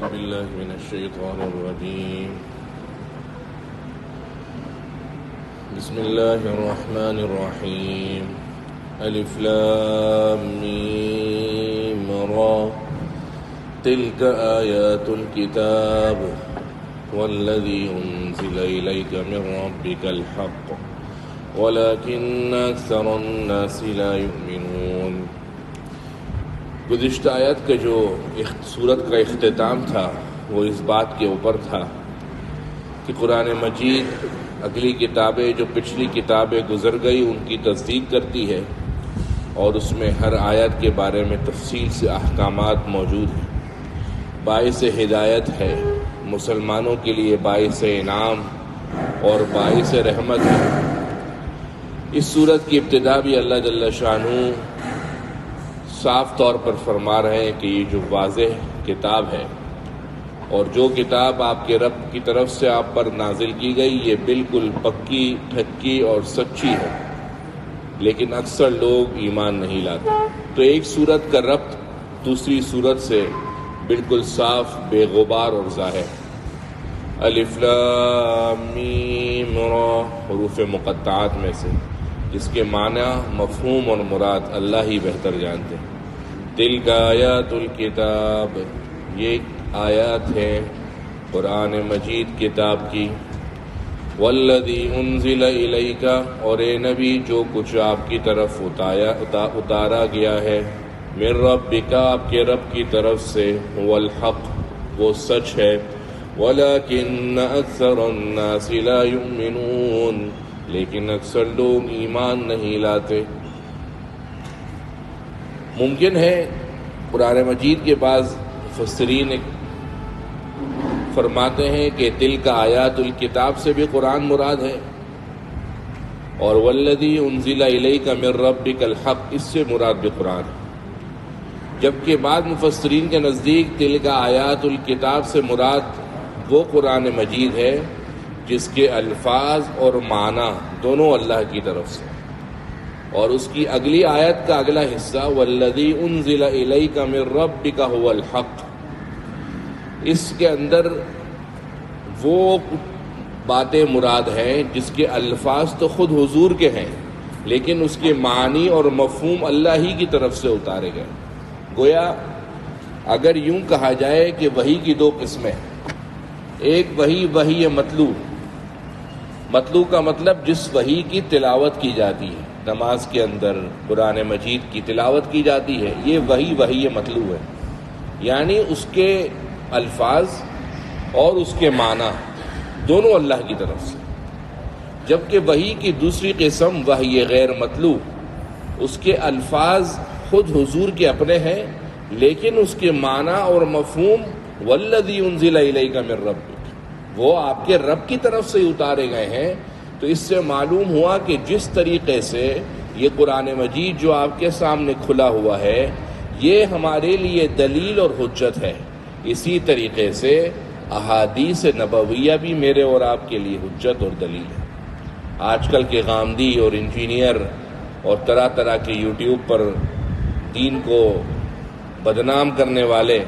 أعوذ بالله من الشيطان الرجيم. بسم الله الرحمن الرحيم. ألف لام ميم را تلك آيات الكتاب والذي أنزل إليك من ربك الحق ولكن أكثر الناس لا يؤمنون. گزشتہ آیت کا جو سورت کا اختتام تھا وہ اس بات کے اوپر تھا کہ قرآن مجید اگلی کتابیں جو پچھلی کتابیں گزر گئی ان کی تصدیق کرتی ہے اور اس میں ہر آیت کے بارے میں تفصیل سے احکامات موجود ہیں. باعث ہدایت ہے، مسلمانوں کے لیے باعث انعام اور باعث رحمت ہے. اس سورت کی ابتدا بھی اللہ جل شانہ صاف طور پر فرما رہے ہیں کہ یہ جو واضح کتاب ہے اور جو کتاب آپ کے رب کی طرف سے آپ پر نازل کی گئی یہ بالکل پکی ٹھکی اور سچی ہے، لیکن اکثر لوگ ایمان نہیں لاتے. تو ایک سورت کا ربط دوسری سورت سے بالکل صاف، بے غبار اور ظاہر. الف لام میم را حروف مقطعات میں سے جس کے معنی، مفہوم اور مراد اللہ ہی بہتر جانتے ہیں. تلک آیات الکتاب، یہ آیات ہیں قرآن مجید کتاب کی. والذی انزل الیک، اور اے نبی جو کچھ آپ کی طرف اتارا گیا ہے، من ربک، آپ کے رب کی طرف سے، هو الحق، وہ سچ ہے. ولکن اکثر الناس لا یؤمنون، لیکن اکثر لوگ ایمان نہیں لاتے. ممکن ہے قرآن مجید کے بعض مفسرین فرماتے ہیں کہ تلک آیات الکتاب سے بھی قرآن مراد ہے اور والذی انزل الیک من ربک الحق، اس سے مراد بھی قرآن ہے. جبکہ بعض مفسرین کے نزدیک تلک آیات الکتاب سے مراد وہ قرآن مجید ہے جس کے الفاظ اور معنی دونوں اللہ کی طرف سے، اور اس کی اگلی آیت کا اگلا حصہ والذی انزل الیک من ربک هو الحق، اس کے اندر وہ باتیں مراد ہیں جس کے الفاظ تو خود حضور کے ہیں لیکن اس کے معنی اور مفہوم اللہ ہی کی طرف سے اتارے گئے. گویا اگر یوں کہا جائے کہ وحی کی دو قسمیں، ایک وحی مطلوع کا مطلب جس وحی کی تلاوت کی جاتی ہے، نماز کے اندر قرآن مجید کی تلاوت کی جاتی ہے، یہ وحی مطلوع ہے، یعنی اس کے الفاظ اور اس کے معنی دونوں اللہ کی طرف سے. جبکہ وحی کی دوسری قسم وحی غیر مطلوع، اس کے الفاظ خود حضور کے اپنے ہیں لیکن اس کے معنی اور مفہوم والذی انزل الیک من ربک، وہ آپ کے رب کی طرف سے اتارے گئے ہیں. تو اس سے معلوم ہوا کہ جس طریقے سے یہ قرآن مجید جو آپ کے سامنے کھلا ہوا ہے یہ ہمارے لیے دلیل اور حجت ہے، اسی طریقے سے احادیث نبویہ بھی میرے اور آپ کے لیے حجت اور دلیل ہے. آج کل کے غامدی اور انجینئر اور طرح طرح کے یوٹیوب پر دین کو بدنام کرنے والے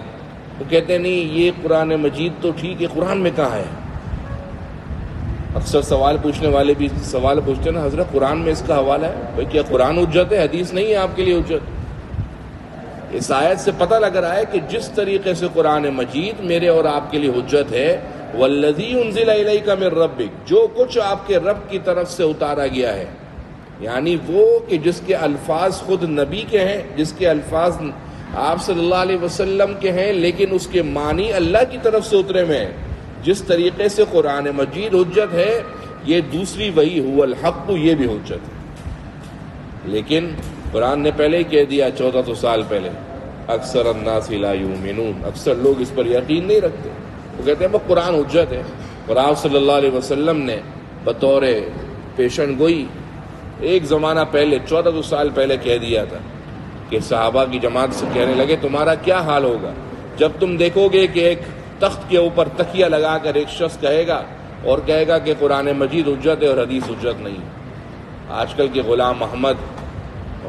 وہ کہتے ہیں نہیں یہ قرآن مجید تو ٹھیک ہے، قرآن میں کہاں ہے؟ اکثر سوال پوچھنے والے بھی سوال پوچھتے ہیں نا، حضرت قرآن میں اس کا حوالہ ہے. بھائی کیا قرآن حجت ہے؟ حدیث نہیں ہے آپ کے لیے حجت. اس آیت سے پتہ لگ رہا ہے کہ جس طریقے سے قرآن مجید میرے اور آپ کے لیے حجت ہے، والذی انزل الیک من ربک، جو کچھ آپ کے رب کی طرف سے اتارا گیا ہے، یعنی وہ کہ جس کے الفاظ خود نبی کے ہیں، جس کے الفاظ آپ صلی اللہ علیہ وسلم کے ہیں لیکن اس کے معنی اللہ کی طرف سے اترے میں ہیں. جس طریقے سے قرآن مجید حجت ہے، یہ دوسری وحی هو الحق، یہ بھی حجت ہے. لیکن قرآن نے پہلے ہی کہہ دیا 1400 سال پہلے، اکثر الناس لا یؤمنون، اکثر لوگ اس پر یقین نہیں رکھتے. وہ کہتے ہیں وہ قرآن حجت ہے. اور آپ صلی اللہ علیہ وسلم نے بطور پیشن گوئی ایک زمانہ پہلے 1400 سال پہلے کہہ دیا تھا کہ صحابہ کی جماعت سے کہنے لگے تمہارا کیا حال ہوگا جب تم دیکھو گے کہ ایک تخت کے اوپر تکیہ لگا کر ایک شخص کہے گا اور کہے گا کہ قرآن مجید حجت ہے اور حدیث حجت نہیں. آج کل کے غلام محمد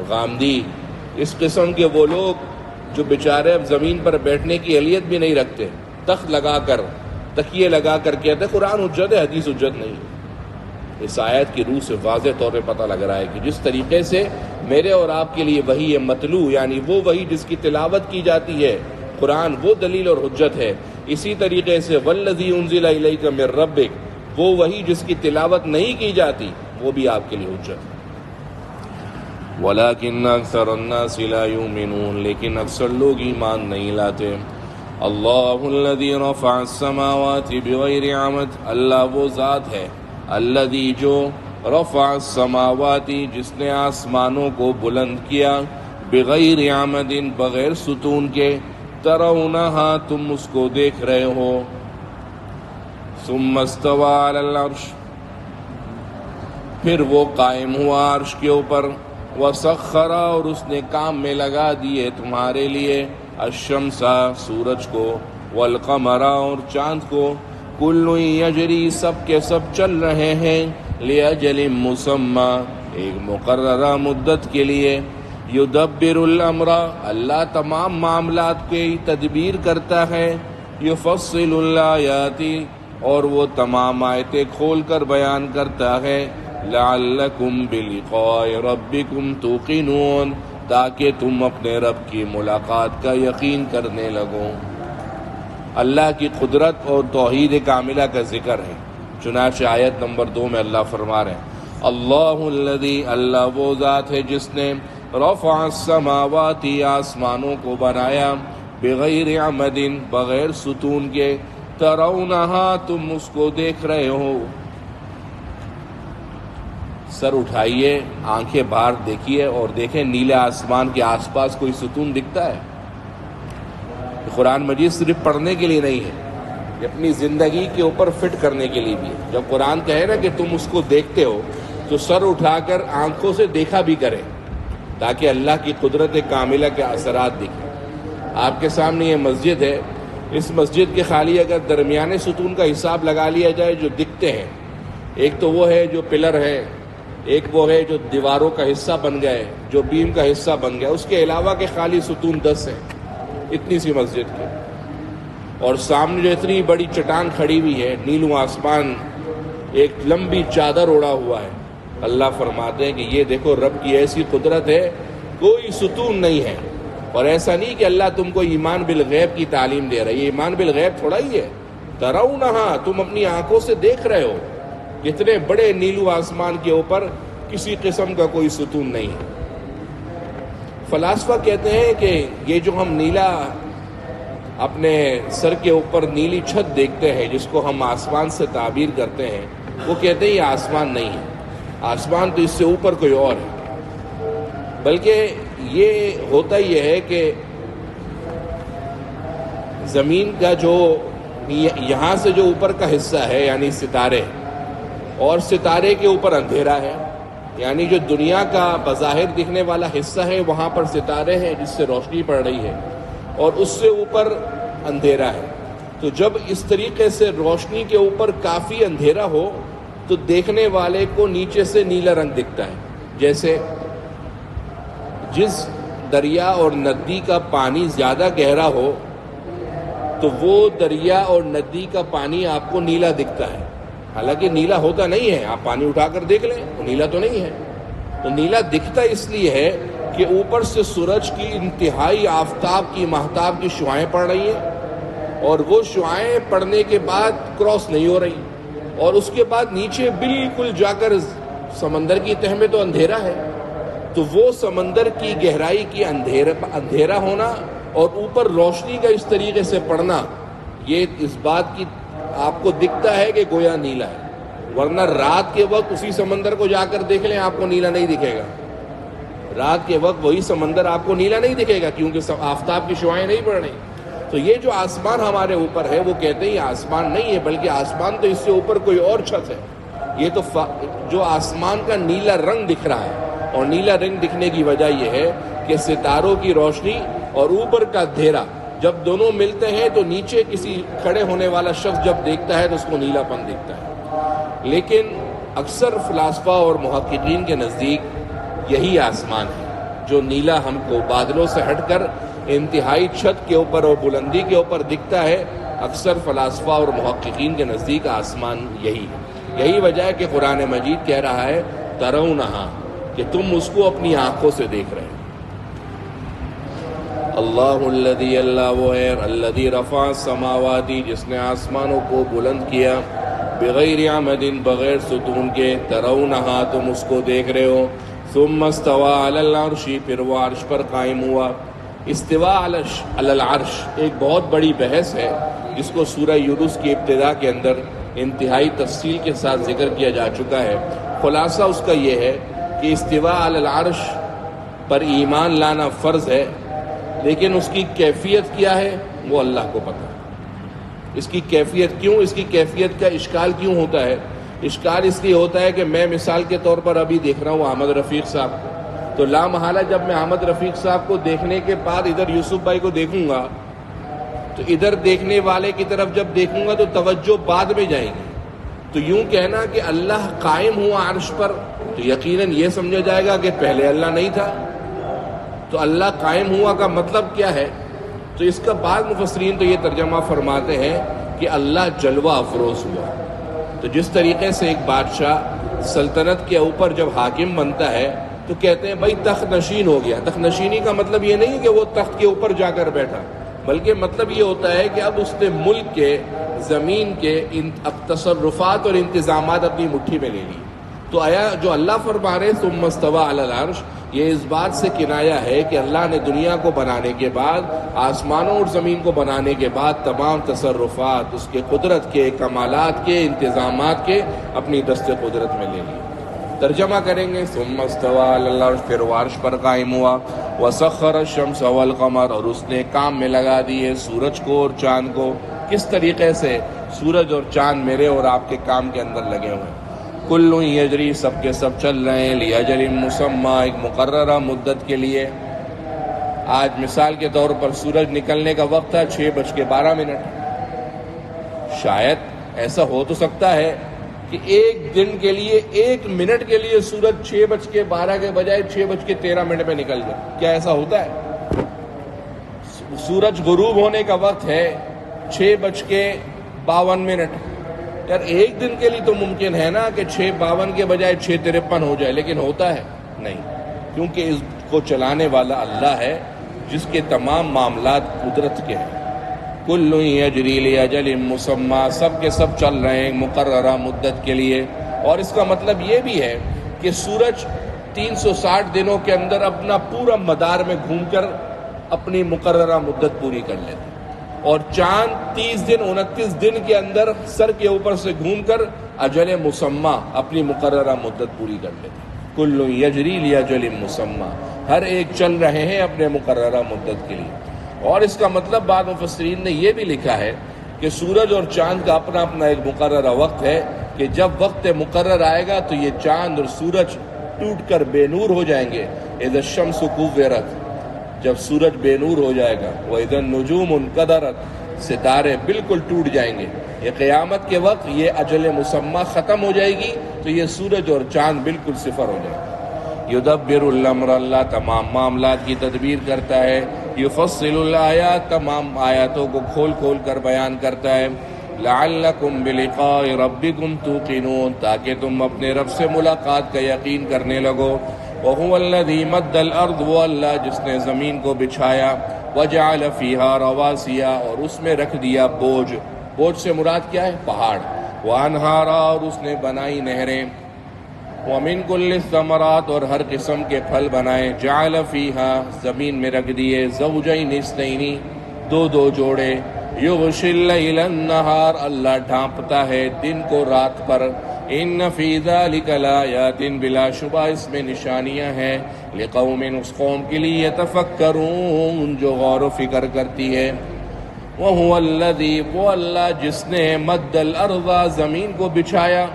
غامدی، اس قسم کے وہ لوگ جو بیچارے اب زمین پر بیٹھنے کی اہلیت بھی نہیں رکھتے، تخت لگا کر تکیے لگا کر کہتے قرآن حجت ہے، حدیث حجت نہیں. اس آیت کی روح سے واضح طور پہ پتہ لگ رہا ہے کہ جس طریقے سے میرے اور آپ کے لیے وحی ہے مطلوع، یعنی وہ وحی جس کی تلاوت کی جاتی ہے، قرآن وہ دلیل اور حجت ہے، اسی طریقے سے والذی انزل الیک من ربک، وہ وحی جس کی تلاوت نہیں کی جاتی، وہ بھی آپ کے لیے حجت ہے. وَلَكِنَّ أَكْثَرَ النَّاسِ لَا يُؤْمِنُونَ، لیکن اکثر لوگ ایمان نہیں لاتے. اللہ الذی رفع السماوات بغیر عمد، اللہ وہ ذات ہے الذی جو رفع السماوات جس نے آسمانوں کو بلند کیا، بغیر عمد بغیر ستون کے، ترونہا تم اس کو دیکھ رہے ہو، ثم استوى علی العرش پھر وہ قائم ہوا عرش کے اوپر، وسخر اور اس نے کام میں لگا دیے تمہارے لیے، الشمس سورج کو، والقمر اور چاند کو، کل یجری سب کے سب چل رہے ہیں، لاجل مسمی ایک مقررہ مدت کے لیے، یدبر الامر اللہ تمام معاملات کی تدبیر کرتا ہے، یفصل الآیات اور وہ تمام آیتیں کھول کر بیان کرتا ہے، لعلکم بلقاء ربکم توقنون تاکہ تم اپنے رب کی ملاقات کا یقین کرنے لگو. اللہ کی قدرت اور توحید کاملہ کا ذکر ہے. چنانچہ آیت نمبر 2 میں اللہ فرما رہے ہیں اللہ الذی، اللہ وہ ذات ہے جس نے رفع السماوات آسمانوں کو بنایا، بغیر عمد بغیر ستون کے، ترونہا تم اس کو دیکھ رہے ہو. سر اٹھائیے، آنکھیں باہر دیکھیے اور دیکھیں نیلے آسمان کے آس پاس کوئی ستون دکھتا ہے؟ قرآن مجید صرف پڑھنے کے لیے نہیں ہے، یہ اپنی زندگی کے اوپر فٹ کرنے کے لیے بھی ہے. جب قرآن کہے نا کہ تم اس کو دیکھتے ہو تو سر اٹھا کر آنکھوں سے دیکھا بھی کریں تاکہ اللہ کی قدرت کاملہ کے اثرات دکھیں. آپ کے سامنے یہ مسجد ہے، اس مسجد کے خالی اگر درمیانے ستون کا حساب لگا لیا جائے جو دکھتے ہیں، ایک تو وہ ہے جو پلر ہے، ایک وہ ہے جو دیواروں کا حصہ بن گئے، جو بیم کا حصہ بن گیا، اس کے علاوہ کے خالی ستون 10 ہیں اتنی سی مسجد کے. اور سامنے جو اتنی بڑی چٹان کھڑی ہوئی ہے، نیلو آسمان ایک لمبی چادر اوڑا ہوا ہے. اللہ فرماتے ہیں کہ یہ دیکھو رب کی ایسی قدرت ہے، کوئی ستون نہیں ہے. اور ایسا نہیں کہ اللہ تم کو ایمان بالغیب کی تعلیم دے رہا ہے، یہ ایمان بالغیب تھوڑا ہی ہے. ترونہا تم اپنی آنکھوں سے دیکھ رہے ہو، اتنے بڑے نیلو آسمان کے اوپر کسی قسم کا کوئی ستون نہیں ہے. فلاسفہ کہتے ہیں کہ یہ جو ہم نیلا اپنے سر کے اوپر نیلی چھت دیکھتے ہیں جس کو ہم آسمان سے تعبیر کرتے ہیں، وہ کہتے ہیں یہ آسمان نہیں ہے، آسمان تو اس سے اوپر کوئی اور ہے. بلکہ یہ ہوتا یہ ہے کہ زمین کا جو یہاں سے جو اوپر کا حصہ ہے یعنی ستارے، اور ستارے کے اوپر اندھیرا ہے، یعنی جو دنیا کا بظاہر دکھنے والا حصہ ہے وہاں پر ستارے ہیں جس سے روشنی پڑ رہی ہے، اور اس سے اوپر اندھیرا ہے. تو جب اس طریقے سے روشنی کے اوپر کافی اندھیرا ہو تو دیکھنے والے کو نیچے سے نیلا رنگ دکھتا ہے. جیسے جس دریا اور ندی کا پانی زیادہ گہرا ہو تو وہ دریا اور ندی کا پانی آپ کو نیلا دکھتا ہے، حالانکہ نیلا ہوتا نہیں ہے. آپ پانی اٹھا کر دیکھ لیں تو نیلا تو نہیں ہے. تو نیلا دکھتا اس لیے ہے کہ اوپر سے سورج کی انتہائی آفتاب کی مہتاب کی شعاعیں پڑ رہی ہیں، اور وہ شعاعیں پڑنے کے بعد کراس نہیں ہو رہی، اور اس کے بعد نیچے بالکل جا کر سمندر کی تہ میں تو اندھیرا ہے. تو وہ سمندر کی گہرائی کی اندھیرا ہونا اور اوپر روشنی کا اس طریقے سے پڑنا، یہ اس بات کی آپ کو دکھتا ہے کہ گویا نیلا ہے. ورنہ رات کے وقت اسی سمندر کو جا کر دیکھ لیں آپ کو نیلا نہیں دکھے گا. رات کے وقت وہی سمندر آپ کو نیلا نہیں دکھے گا کیونکہ آفتاب کی شعاعیں نہیں پڑ رہی. تو یہ جو آسمان ہمارے اوپر ہے وہ کہتے ہیں یہ آسمان نہیں ہے بلکہ آسمان تو اس سے اوپر کوئی اور چھت ہے. یہ تو جو آسمان کا نیلا رنگ دکھ رہا ہے، اور نیلا رنگ دکھنے کی وجہ یہ ہے کہ ستاروں کی روشنی اور اوپر کا اندھیرا جب دونوں ملتے ہیں تو نیچے کسی کھڑے ہونے والا شخص جب دیکھتا ہے تو اس کو نیلا پن دکھتا ہے. لیکن اکثر فلاسفہ اور محققین کے نزدیک یہی آسمان ہے جو نیلا ہم کو بادلوں سے ہٹ کر انتہائی چھت کے اوپر اور بلندی کے اوپر دکھتا ہے. اکثر فلاسفہ اور محققین کے نزدیک آسمان یہی ہے. یہی وجہ ہے کہ قرآن مجید کہہ رہا ہے ترونہا، کہ تم اس کو اپنی آنکھوں سے دیکھ رہے ہیں. اللہ الذی، اللہ وہ ہے، الذی رفع السماوات، جس نے آسمانوں کو بلند کیا، بغیر عمد، بغیر ستون کے، ترونہا، تم اس کو دیکھ رہے ہو. ثم استوى علی العرش، پھر وہ عرش پر قائم ہوا. استواء علی العرش ایک بہت بڑی بحث ہے جس کو سورہ یونس کی ابتدا کے اندر انتہائی تفصیل کے ساتھ ذکر کیا جا چکا ہے. خلاصہ اس کا یہ ہے کہ استواء علی العرش پر ایمان لانا فرض ہے، لیکن اس کی کیفیت کیا ہے وہ اللہ کو پتہ. اس کی کیفیت کیوں، اس کی کیفیت کا اشکال کیوں ہوتا ہے؟ اشکال اس لیے ہوتا ہے کہ میں مثال کے طور پر ابھی دیکھ رہا ہوں احمد رفیق صاحب کو، تو لا محالہ جب میں احمد رفیق صاحب کو دیکھنے کے بعد ادھر یوسف بھائی کو دیکھوں گا تو ادھر دیکھنے والے کی طرف جب دیکھوں گا تو توجہ بعد میں جائیں گی. تو یوں کہنا کہ اللہ قائم ہوا عرش پر تو یقیناً یہ سمجھا جائے گا کہ پہلے اللہ نہیں تھا. تو اللہ قائم ہوا کا مطلب کیا ہے؟ تو اس کا بعض مفسرین تو یہ ترجمہ فرماتے ہیں کہ اللہ جلوہ افروز ہوا. تو جس طریقے سے ایک بادشاہ سلطنت کے اوپر جب حاکم بنتا ہے تو کہتے ہیں بھائی تخت نشین ہو گیا. تخت نشینی کا مطلب یہ نہیں کہ وہ تخت کے اوپر جا کر بیٹھا، بلکہ مطلب یہ ہوتا ہے کہ اب اس نے ملک کے، زمین کے اب تصرفات اور انتظامات اپنی مٹھی میں لے لی. تو آیا جو اللہ فرما رہے ثم استوى علی العرش، یہ اس بات سے کنایا ہے کہ اللہ نے دنیا کو بنانے کے بعد، آسمانوں اور زمین کو بنانے کے بعد تمام تصرفات اس کے قدرت کے، کمالات کے، انتظامات کے اپنی دست قدرت میں لے لی. ترجمہ کریں گے ثم استوى علی العرش، پھر وہ عرش پر قائم ہوا. وسخر الشمس والقمر، اور اس نے کام میں لگا دیے سورج کو اور چاند کو. کس طریقے سے؟ سورج اور چاند میرے اور آپ کے کام کے اندر لگے ہوئے ہیں. کل یجری، سب کے سب چل رہے ہیں، لاجل مسمى، ایک مقررہ مدت کے لیے. آج مثال کے طور پر سورج نکلنے کا وقت تھا 6:12. شاید ایسا ہو تو سکتا ہے کہ ایک دن کے لیے، ایک منٹ کے لیے سورج 6:12 کے بجائے 6:13 پہ نکل جائے. کیا ایسا ہوتا ہے؟ سورج غروب ہونے کا وقت ہے 6:52. یار ایک دن کے لیے تو ممکن ہے نا کہ 6:52 کے بجائے 6:53 ہو جائے، لیکن ہوتا ہے نہیں، کیونکہ اس کو چلانے والا اللہ ہے جس کے تمام معاملات قدرت کے ہیں. کل یجری لاجل مسمى، سب کے سب چل رہے ہیں مقررہ مدت کے لیے. اور اس کا مطلب یہ بھی ہے کہ سورج 360 دنوں کے اندر اپنا پورا مدار میں گھوم کر اپنی مقررہ مدت پوری کر لیتے، اور چاند 30 دن 29 دن کے اندر سر کے اوپر سے گھوم کر اجل مسمى اپنی مقررہ مدت پوری کر لیتے. کل یجری لاجل مسمى، ہر ایک چل رہے ہیں اپنے مقررہ مدت کے لیے. اور اس کا مطلب بعض مفسرین نے یہ بھی لکھا ہے کہ سورج اور چاند کا اپنا اپنا ایک مقررہ وقت ہے کہ جب وقت مقرر آئے گا تو یہ چاند اور سورج ٹوٹ کر بے نور ہو جائیں گے. اذا الشمس كورت، جب سورج بے نور ہو جائے گا. وَإِذَا النُّجُومُ انْقَدَرَتْ، ستارے بالکل ٹوٹ جائیں گے. یہ قیامت کے وقت یہ اجل مسمى ختم ہو جائے گی تو یہ سورج اور چاند بالکل صفر ہو جائے گا. یدبر الامر، اللہ تمام معاملات کی تدبیر کرتا ہے. یفصل الآیات، تمام آیاتوں کو کھول کھول کر بیان کرتا ہے. لعلکم بلقاء ربکم توقنون، تاکہ تم اپنے رب سے ملاقات کا یقین کرنے لگو. وَهُوَ الَّذِي مَدَّ الْأَرْضَ، وہ اللہ جس نے زمین کو بچھایا. وَجَعَلَ فِيهَا رَوَاسِيَ، اور اس میں رکھ دیا بوجھ. بوجھ سے مراد کیا ہے؟ پہاڑ. وَأَنْهَارًا، اور اس نے بنائی نہریں. وَمِن كُلِّ الثَّمَرَاتِ، اور ہر قسم کے پھل بنائے. جَعَلَ فِيهَا، زمین میں رکھ دیے. زَوْجَيْنِ اثْنَيْنِ، دو جوڑے. يُغْشِي اللَّيْلَ النَّهَارَ، اللہ ڈھانپتا ہے دن کو رات پر. ان فی ذلک لآیات، بلا شبہ اس میں نشانیاں ہیں. لقوم، اس قوم کے لیے. یتفکرون، جو غور و فکر کرتی ہے. وہو الذی، وہ اللہ جس نے مد الارض، زمین کو بچھایا.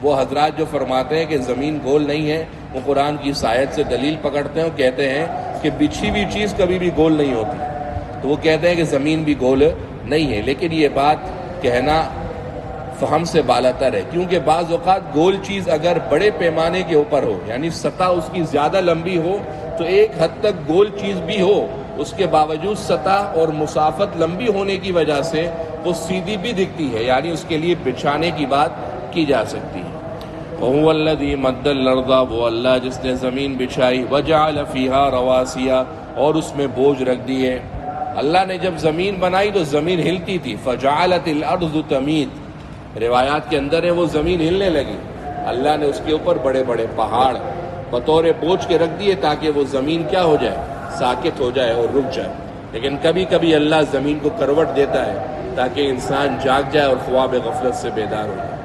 وہ حضرات جو فرماتے ہیں کہ زمین گول نہیں ہے، وہ قرآن کی اس آیت سے دلیل پکڑتے ہیں اور کہتے ہیں کہ بچھی ہوئی چیز کبھی بھی گول نہیں ہوتی. تو وہ کہتے ہیں کہ زمین بھی گول نہیں ہے. لیکن یہ بات کہنا فہم سے بالاتر ہے، کیونکہ بعض اوقات گول چیز اگر بڑے پیمانے کے اوپر ہو، یعنی سطح اس کی زیادہ لمبی ہو، تو ایک حد تک گول چیز بھی ہو، اس کے باوجود سطح اور مسافت لمبی ہونے کی وجہ سے وہ سیدھی بھی دکھتی ہے، یعنی اس کے لیے بچھانے کی بات کی جا سکتی ہے۔ وَهُوَ الَّذِي مَدَّ الْأَرْضَ، وہ اللہ جس نے زمین بچھائی، وَجَعَلَ فِيهَا رَوَاسِيَ، اور اس میں بوجھ رکھ دیے۔ اللہ نے جب زمین بنائی تو زمین ہلتی تھی، فَجَعَلَتِ الْأَرْضُ تَمِيدُ، روایات کے اندر ہے وہ زمین ہلنے لگی، اللہ نے اس کے اوپر بڑے بڑے پہاڑ بطور بوجھ کے رکھ دیے تاکہ وہ زمین کیا ہو جائے، ساکت ہو جائے اور رک جائے۔ لیکن کبھی کبھی اللہ زمین کو کروٹ دیتا ہے تاکہ انسان جاگ جائے اور خواب غفلت سے بیدار ہو جائے۔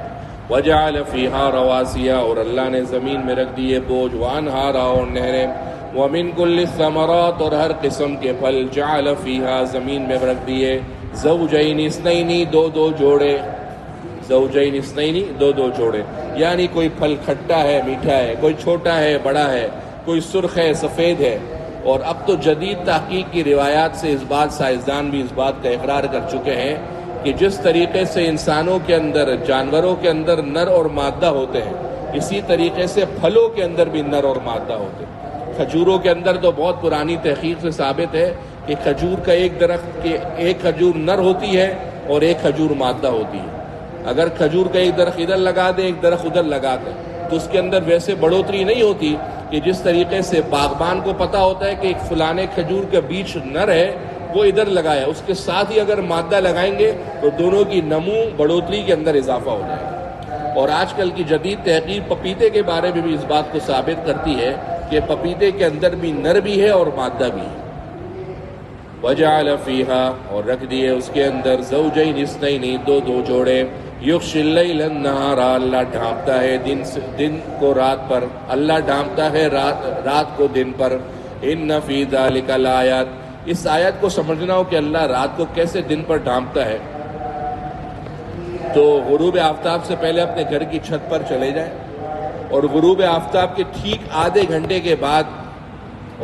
وَجَعَلَ فِيهَا رَوَاسِيَ، اور اللہ نے زمین میں رکھ دیے بوجھ، وَأَنْهَارًا، اور نہریں، وَمِن كُلِّ الثَّمَرَاتِ، اور ہر قسم کے پھل، جَعَلَ فِيهَا، زمین میں رکھ دیے، زَوْجَيْنِ اثْنَيْنِ، دو جوڑے، زوجین اثنین، دو جوڑے، یعنی کوئی پھل کھٹا ہے میٹھا ہے، کوئی چھوٹا ہے بڑا ہے، کوئی سرخ ہے سفید ہے۔ اور اب تو جدید تحقیق کی روایات سے اس بات، سائنسدان بھی اس بات کا اقرار کر چکے ہیں کہ جس طریقے سے انسانوں کے اندر، جانوروں کے اندر نر اور مادہ ہوتے ہیں، اسی طریقے سے پھلوں کے اندر بھی نر اور مادہ ہوتے ہیں۔ کھجوروں کے اندر تو بہت پرانی تحقیق سے ثابت ہے کہ کھجور کا ایک درخت کی ایک کھجور نر ہوتی ہے اور ایک کھجور مادہ ہوتی ہے۔ اگر کھجور کا ایک درخت ادھر لگا دیں، ایک درخت ادھر لگا دیں، تو اس کے اندر ویسے بڑھوتری نہیں ہوتی کہ جس طریقے سے باغبان کو پتا ہوتا ہے کہ ایک فلانے کھجور کا بیج نر ہے، وہ ادھر لگایا، اس کے ساتھ ہی اگر مادہ لگائیں گے تو دونوں کی نمو بڑھوتری کے اندر اضافہ ہو جائے گا۔ اور آج کل کی جدید تحقیق پپیتے کے بارے میں بھی اس بات کو ثابت کرتی ہے کہ پپیتے کے اندر بھی نر بھی ہے اور مادہ بھی ہے۔ وَجَعَلَ فِيهَا، اور رکھ دیے اس کے اندر، زَوْجَيْنِ اثْنَيْنِ، دو جوڑے، يُغْشِي اللَّيْلَ النَّهَارَ، اللہ ڈھانپتا ہے دن کو رات پر، اللہ ڈھانپتا ہے رات کو دن پر۔ إِنَّ فِي ذَلِكَ الْآيَاتِ، اس آیت کو سمجھنا ہو کہ اللہ رات کو کیسے دن پر ڈھانپتا ہے، تو غروب آفتاب سے پہلے اپنے گھر کی چھت پر چلے جائیں اور غروب آفتاب کے ٹھیک آدھے گھنٹے کے بعد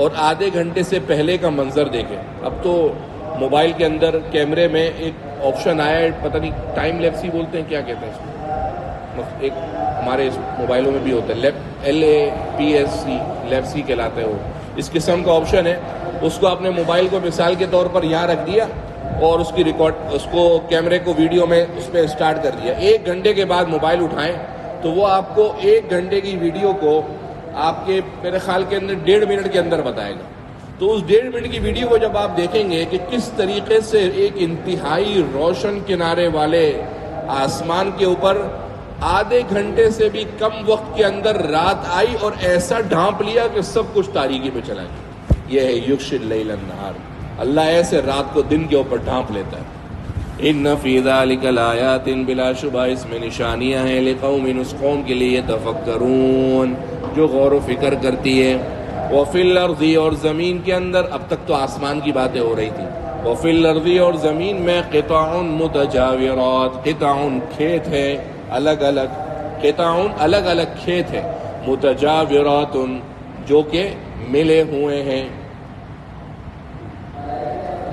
اور آدھے گھنٹے سے پہلے کا منظر دیکھیں۔ اب تو موبائل کے اندر کیمرے میں ایک آپشن آیا ہے، پتہ نہیں ٹائم لیپسی بولتے ہیں، کیا کہتے ہیں اس کو، ایک ہمارے موبائلوں میں بھی ہوتا ہے، LAPSC، لیپسی کہلاتا ہے وہ، اس قسم کا آپشن ہے۔ اس کو اپنے موبائل کو مثال کے طور پر یہاں رکھ دیا اور اس کی اس کو کیمرے کو ویڈیو میں اس پہ اسٹارٹ کر دیا، 1 گھنٹے کے بعد موبائل اٹھائیں تو وہ آپ کو 1 گھنٹے کی ویڈیو کو آپ کے میرے خیال کے اندر 1.5 منٹ کے اندر بتائے گا۔ تو اس 1.5 منٹ کی ویڈیو کو جب آپ دیکھیں گے کہ کس طریقے سے ایک انتہائی روشن کنارے والے آسمان کے اوپر آدھے گھنٹے سے بھی کم وقت کے اندر رات آئی اور ایسا ڈھانپ لیا کہ سب کچھ تاریکی پہ چلا گیا۔ یہ ہے یغشی اللیل النہار، اللہ ایسے رات کو دن کے اوپر ڈھانپ لیتا ہے۔ ان فی ذلک لآیات، بلا شبہ اس میں نشانیاں ہیں، لقوم، اس قوم کے لیے، یتفکرون، جو غور و فکر کرتی ہے۔ وفی الارض، اور زمین کے اندر، اب تک تو آسمان کی باتیں ہو رہی تھی، وفی الارض، اور زمین میں، قطع متجاورات، قطع کھیت ہے الگ الگ، قطع الگ الگ کھیت ہے، متجاورات جو کہ ملے ہوئے ہیں۔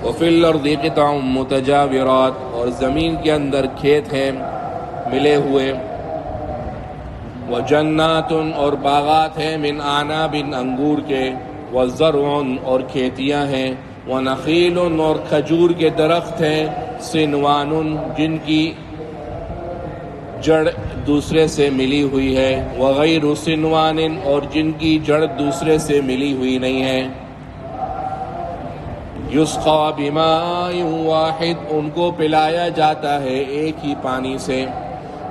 وفی الارض قطع متجاورات، اور زمین کے اندر کھیت ہیں ملے ہوئے، وجنات، اور باغات ہیں، من اعناب، انگور کے، وزرع، اور کھیتیاں ہیں، ونخیل، اور کھجور کے درخت ہیں، صنوان، جن کی جڑ دوسرے سے ملی ہوئی ہے، وغیر صنوان، اور جن کی جڑ دوسرے سے ملی ہوئی نہیں ہے، یسقا بماء واحد، ان کو پلایا جاتا ہے ایک ہی پانی سے۔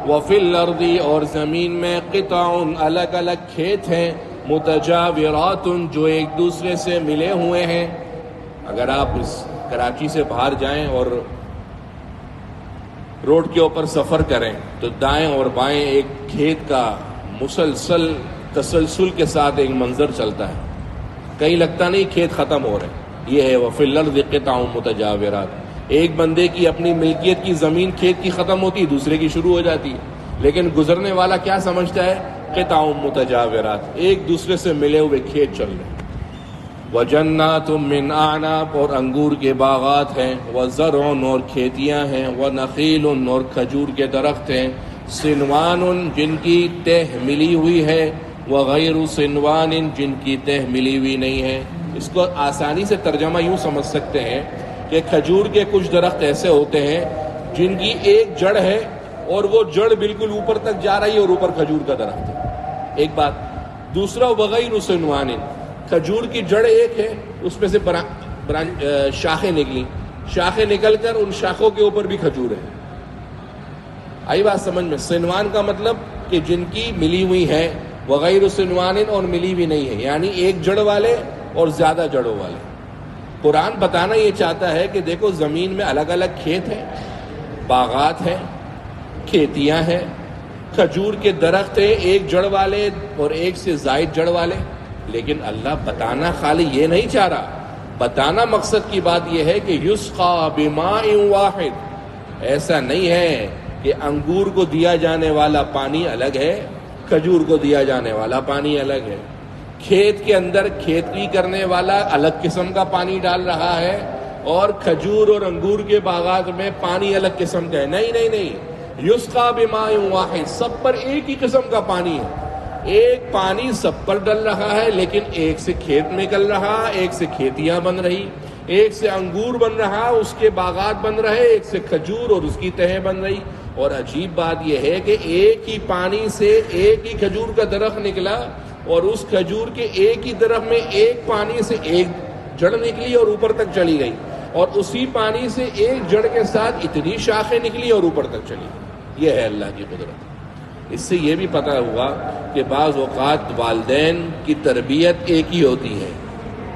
وفی الارض، اور زمین میں، قطع الگ الگ کھیت ہیں، متجاورات، جو ایک دوسرے سے ملے ہوئے ہیں۔ اگر آپ اس کراچی سے باہر جائیں اور روڈ کے اوپر سفر کریں تو دائیں اور بائیں ایک کھیت کا مسلسل تسلسل کے ساتھ ایک منظر چلتا ہے، کہیں لگتا نہیں کھیت ختم ہو رہے۔ یہ ہے وفی الارض قطع متجاورات، ایک بندے کی اپنی ملکیت کی زمین کھیت کی ختم ہوتی، دوسرے کی شروع ہو جاتی ہے، لیکن گزرنے والا کیا سمجھتا ہے؟ قطع متجاورات، ایک دوسرے سے ملے ہوئے کھیت چل رہے ہیں۔ وجنات من اعناب، اور انگور کے باغات ہیں، وزرع، اور کھیتیاں ہیں، ونخیل، اور کھجور کے درخت ہیں، صنوان، جن کی تہ ملی ہوئی ہے، وغیر صنوان، جن کی تہ ملی ہوئی نہیں ہے۔ اس کو آسانی سے ترجمہ یوں سمجھ سکتے ہیں کہ کھجور کے کچھ درخت ایسے ہوتے ہیں جن کی ایک جڑ ہے اور وہ جڑ بالکل اوپر تک جا رہی ہے اور اوپر کھجور کا درخت ہے. ایک بات. دوسرا وغیر صنوان، کھجور کی جڑ ایک ہے، اس میں سے شاخیں نکلی، شاخیں نکل کر ان شاخوں کے اوپر بھی کھجور ہے. آئی بات سمجھ میں؟ صنوان کا مطلب کہ جن کی ملی ہوئی ہے، وغیر صنوان اور ملی ہوئی نہیں ہے، یعنی ایک جڑ والے اور زیادہ جڑوں والے. قرآن بتانا یہ چاہتا ہے کہ دیکھو زمین میں الگ الگ کھیت ہیں، باغات ہیں، کھیتیاں ہیں، کھجور کے درخت ہیں، ایک جڑ والے اور ایک سے زائد جڑ والے. لیکن اللہ بتانا خالی یہ نہیں چاہ رہا، بتانا مقصد کی بات یہ ہے کہ یسقا بماء واحد. ایسا نہیں ہے کہ انگور کو دیا جانے والا پانی الگ ہے، کھجور کو دیا جانے والا پانی الگ ہے. کھیت کے اندر کھیتی کرنے والا الگ قسم کا پانی ڈال رہا ہے اور کھجور اور انگور کے باغات میں پانی الگ قسم کا ہے. نہیں نہیں نہیں، یسقا بماء واحد، سب پر ایک ہی قسم کا پانی ہے. ایک پانی سب پر ڈل رہا ہے، لیکن ایک سے کھیت نکل رہا، ایک سے کھیتیاں بن رہی، ایک سے انگور بن رہا، اس کے باغات بن رہے، ایک سے کھجور اور اس کی تہیں بن رہی. اور عجیب بات یہ ہے کہ ایک ہی پانی سے ایک ہی کھجور کا درخت نکلا اور اس کھجور کے ایک ہی درخت میں ایک پانی سے ایک جڑ نکلی اور اوپر تک چلی گئی، اور اسی پانی سے ایک جڑ کے ساتھ اتنی شاخیں نکلی اور اوپر تک چلی گئی. یہ ہے اللہ کی قدرت. اس سے یہ بھی پتہ ہوا کہ بعض اوقات والدین کی تربیت ایک ہی ہوتی ہے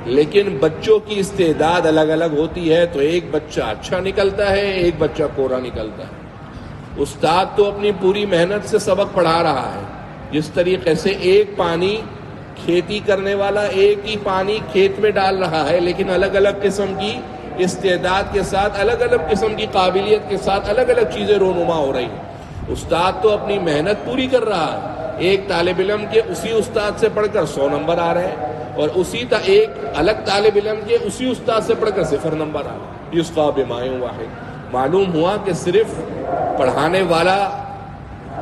لیکن بچوں کی استعداد الگ الگ ہوتی ہے. تو ایک بچہ اچھا نکلتا ہے، ایک بچہ کورا نکلتا ہے. استاد تو اپنی پوری محنت سے سبق پڑھا رہا ہے. جس طریقے سے ایک پانی کھیتی کرنے والا ایک ہی پانی کھیت میں ڈال رہا ہے، لیکن الگ الگ قسم کی استعداد کے ساتھ، الگ الگ قسم کی قابلیت کے ساتھ الگ الگ چیزیں رونما ہو رہی ہیں. استاد تو اپنی محنت پوری کر رہا ہے، ایک طالب علم کے اسی استاد سے پڑھ کر 100 نمبر آ رہے ہیں اور ایک الگ طالب علم کے اسی استاد سے پڑھ کر 0 نمبر آ رہے ہیں. یسقا بماء واحد. معلوم ہوا کہ صرف پڑھانے والا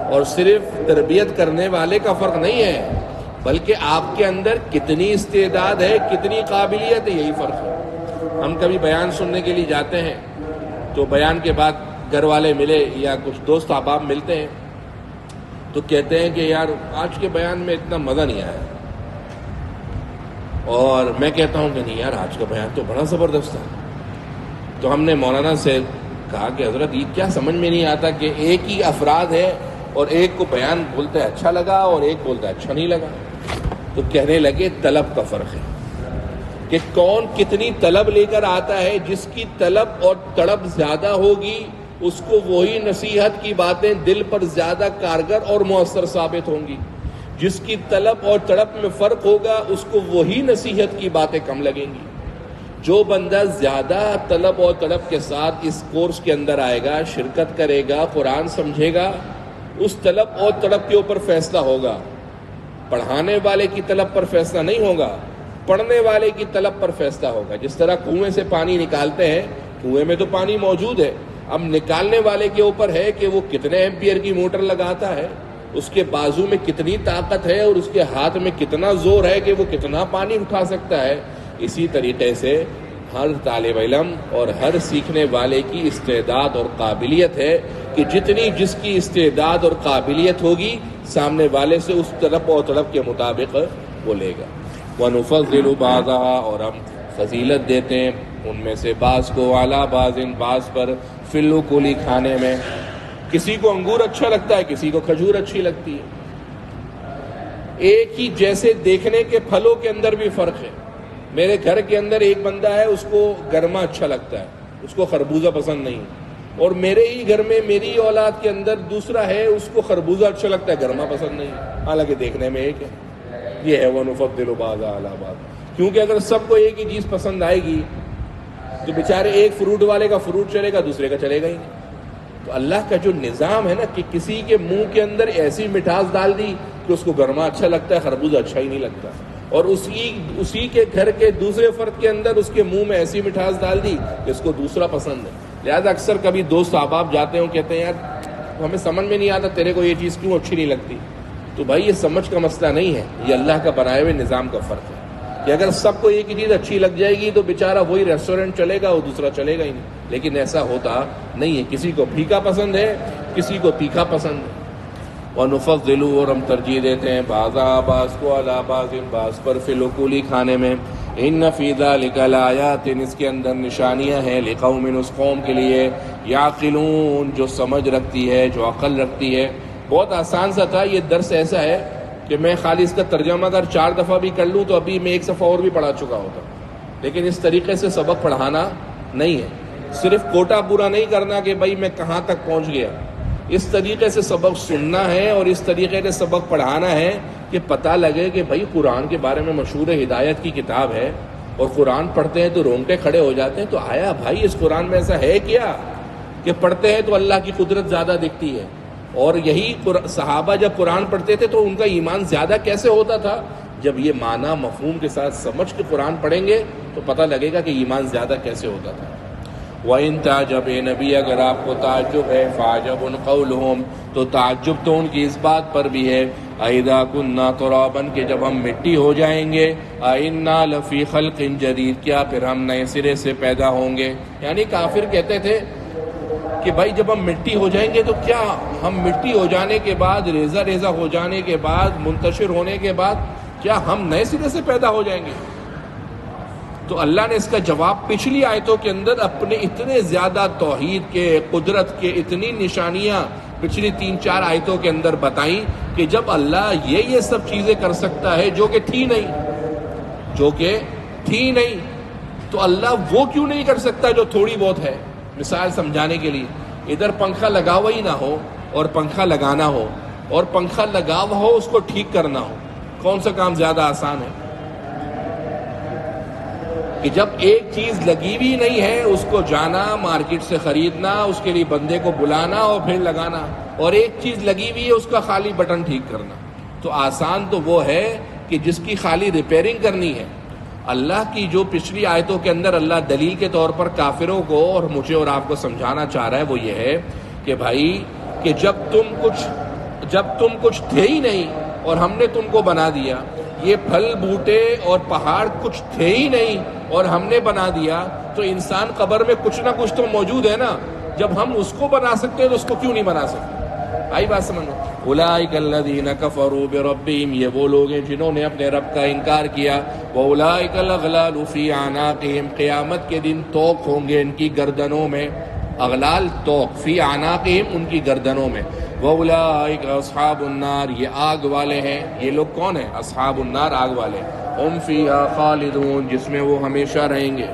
اور صرف تربیت کرنے والے کا فرق نہیں ہے، بلکہ آپ کے اندر کتنی استعداد ہے، کتنی قابلیت ہے، یہی فرق ہے. ہم کبھی بیان سننے کے لیے جاتے ہیں تو بیان کے بعد گھر والے ملے یا کچھ دوست احباب ملتے ہیں تو کہتے ہیں کہ یار آج کے بیان میں اتنا مزہ نہیں آیا. اور میں کہتا ہوں کہ نہیں یار، آج کا بیان تو بڑا زبردست ہے. تو ہم نے مولانا سے کہا کہ حضرت یہ کیا سمجھ میں نہیں آتا کہ ایک ہی افراد ہے اور ایک کو بیان بولتا ہے اچھا لگا اور ایک بولتا ہے اچھا نہیں لگا. تو کہنے لگے طلب کا فرق ہے کہ کون کتنی طلب لے کر آتا ہے. جس کی طلب اور تڑپ زیادہ ہوگی اس کو وہی نصیحت کی باتیں دل پر زیادہ کارگر اور مؤثر ثابت ہوں گی. جس کی طلب اور تڑپ میں فرق ہوگا اس کو وہی نصیحت کی باتیں کم لگیں گی. جو بندہ زیادہ طلب اور تڑپ کے ساتھ اس کورس کے اندر آئے گا، شرکت کرے گا، قرآن سمجھے گا، اس طلب اور تڑپ کے اوپر فیصلہ ہوگا. پڑھانے والے کی طلب پر فیصلہ نہیں ہوگا، پڑھنے والے کی طلب پر فیصلہ ہوگا. جس طرح کنویں سے پانی نکالتے ہیں، کنویں میں تو پانی موجود ہے، اب نکالنے والے کے اوپر ہے کہ وہ کتنے ایمپیئر کی موٹر لگاتا ہے، اس کے بازو میں کتنی طاقت ہے اور اس کے ہاتھ میں کتنا زور ہے کہ وہ کتنا پانی اٹھا سکتا ہے. اسی طریقے سے ہر طالب علم اور ہر سیکھنے والے کی استعداد اور قابلیت ہے کہ جتنی جس کی استعداد اور قابلیت ہوگی سامنے والے سے اس طلب اور طلب کے مطابق وہ لے گا. وَنُفَضِّلُ بَعْضَهَا، اور ہم فضیلت دیتے ہیں ان میں سے بعض کو عَلَىٰ بَعْضٍ، بعض پر، فِي الْأُكُلِ، کھانے میں. کسی کو انگور اچھا لگتا ہے، کسی کو کھجور اچھی لگتی ہے. ایک ہی جیسے دیکھنے کے پھلوں کے اندر بھی فرق ہے. میرے گھر کے اندر ایک بندہ ہے، اس کو گرما اچھا لگتا ہے، اس کو خربوزہ پسند نہیں. اور میرے ہی گھر میں میری اولاد کے اندر دوسرا ہے، اس کو خربوزہ اچھا لگتا ہے، گرما پسند نہیں، حالانکہ دیکھنے میں ایک ہے. یہ ہے وَنُفَضِّلُ بَعْضَهَا عَلَىٰ بَعْضٍ. کیونکہ اگر سب کو ایک ہی چیز پسند آئے گی تو بیچارے ایک فروٹ والے کا فروٹ چلے گا، دوسرے کا چلے گا ہی نہیں. تو اللہ کا جو نظام ہے نا کہ کسی کے منہ کے اندر ایسی مٹھاس ڈال دی کہ اس کو گرما اچھا لگتا ہے، خربوزہ اچھا ہی نہیں لگتا، اور اسی کے گھر کے دوسرے فرد کے اندر اس کے منہ میں ایسی مٹھاس ڈال دی کہ اس کو دوسرا پسند ہے. لہذا اکثر کبھی دوست احباب جاتے ہوں، کہتے ہیں یار ہمیں سمجھ میں نہیں آتا تیرے کو یہ چیز کیوں اچھی نہیں لگتی. تو بھائی یہ سمجھ کا مسئلہ نہیں ہے، یہ اللہ کا بنائے ہوئے نظام کا فرق ہے کہ اگر سب کو ایک ہی چیز اچھی لگ جائے گی تو بیچارہ وہی ریسٹورنٹ چلے گا اور دوسرا چلے گا ہی نہیں. لیکن ایسا ہوتا نہیں ہے. کسی کو پھیکا پسند ہے, کسی کو تیکھا پسند ہے. وَنُفَضِّلُ اور ہم ترجیح دیتے ہیں بعضا بعض کو علی بعض بعض پر فی الأکل کھانے میں. ان فی ذلک لآیات اس کے اندر نشانیاں ہیں لقوم اس قوم کے لیے یعقلون جو سمجھ رکھتی ہے, جو عقل رکھتی ہے. بہت آسان سا تھا. یہ درس ایسا ہے کہ میں خالی اس کا ترجمہ اگر 4 دفعہ بھی کر لوں تو ابھی میں 1 صفحہ اور بھی پڑھا چکا ہوتا. لیکن اس طریقے سے سبق پڑھانا نہیں ہے. صرف کوٹا پورا نہیں کرنا کہ بھائی میں کہاں تک پہنچ گیا. اس طریقے سے سبق سننا ہے اور اس طریقے سے سبق پڑھانا ہے کہ پتہ لگے کہ بھائی قرآن کے بارے میں مشہور ہدایت کی کتاب ہے اور قرآن پڑھتے ہیں تو رونگٹے کھڑے ہو جاتے ہیں. تو آیا بھائی اس قرآن میں ایسا ہے کیا کہ پڑھتے ہیں تو اللہ کی قدرت زیادہ دکھتی ہے. اور یہی صحابہ جب قرآن پڑھتے تھے تو ان کا ایمان زیادہ کیسے ہوتا تھا؟ جب یہ معنی مفہوم کے ساتھ سمجھ کے قرآن پڑھیں گے تو پتہ لگے گا کہ ایمان زیادہ کیسے ہوتا تھا. وَإِن تَعْجَبْ اے نبی اگر آپ کو تعجب ہے فَعَجَبٌ قَوْلُهُمْ تو تعجب تو ان کی اس بات پر بھی ہے اَإِذَا كُنَّا تُرَابًا کہ جب ہم مٹی ہو جائیں گے أَإِنَّا لَفِي خَلْقٍ جَدِيدٍ کیا پھر ہم نئے سرے سے پیدا ہوں گے. یعنی کافر کہتے تھے کہ بھائی جب ہم مٹی ہو جائیں گے تو کیا ہم مٹی ہو جانے کے بعد ریزہ ریزہ ہو جانے کے بعد منتشر ہونے کے بعد کیا ہم نئے سرے سے پیدا ہو جائیں گے. تو اللہ نے اس کا جواب پچھلی آیتوں کے اندر اپنے اتنے زیادہ توحید کے قدرت کے اتنی نشانیاں پچھلی 3-4 آیتوں کے اندر بتائیں کہ جب اللہ یہ سب چیزیں کر سکتا ہے جو کہ تھی نہیں تو اللہ وہ کیوں نہیں کر سکتا جو تھوڑی بہت ہے. مثال سمجھانے کے لیے ادھر پنکھا لگا ہوا ہی نہ ہو اور پنکھا لگانا ہو اور پنکھا لگا ہوا ہو اس کو ٹھیک کرنا ہو, کون سا کام زیادہ آسان ہے؟ کہ جب ایک چیز لگی بھی نہیں ہے اس کو جانا مارکیٹ سے خریدنا, اس کے لیے بندے کو بلانا اور پھر لگانا, اور ایک چیز لگی ہوئی ہے اس کا خالی بٹن ٹھیک کرنا. تو آسان تو وہ ہے کہ جس کی خالی ریپیئرنگ کرنی ہے. اللہ کی جو پچھلی آیتوں کے اندر اللہ دلیل کے طور پر کافروں کو اور مجھے اور آپ کو سمجھانا چاہ رہا ہے وہ یہ ہے کہ بھائی کہ جب تم کچھ تھے ہی نہیں اور ہم نے تم کو بنا دیا, یہ پھل بوٹے اور پہاڑ کچھ تھے ہی نہیں اور ہم نے بنا دیا, تو انسان قبر میں کچھ نہ کچھ تو موجود ہے نا. جب ہم اس کو بنا سکتے ہیں تو اس کو کیوں نہیں بنا سکتے؟ آئی بات سمجھو. اولئک الذین کفروا بربہم یہ وہ لوگ ہیں جنہوں نے اپنے رب کا انکار کیا. واولئک الاغلال فی اعناقہم قیامت کے دن توق ہوں گے ان کی گردنوں میں. اغلال توق فی اعناقہم ان کی گردنوں میں. واولئک اصحاب النار یہ آگ والے ہیں. یہ لوگ کون ہیں؟ اصحاب النار آگ والے. ہم فیہا خالدون جس میں وہ ہمیشہ رہیں گے.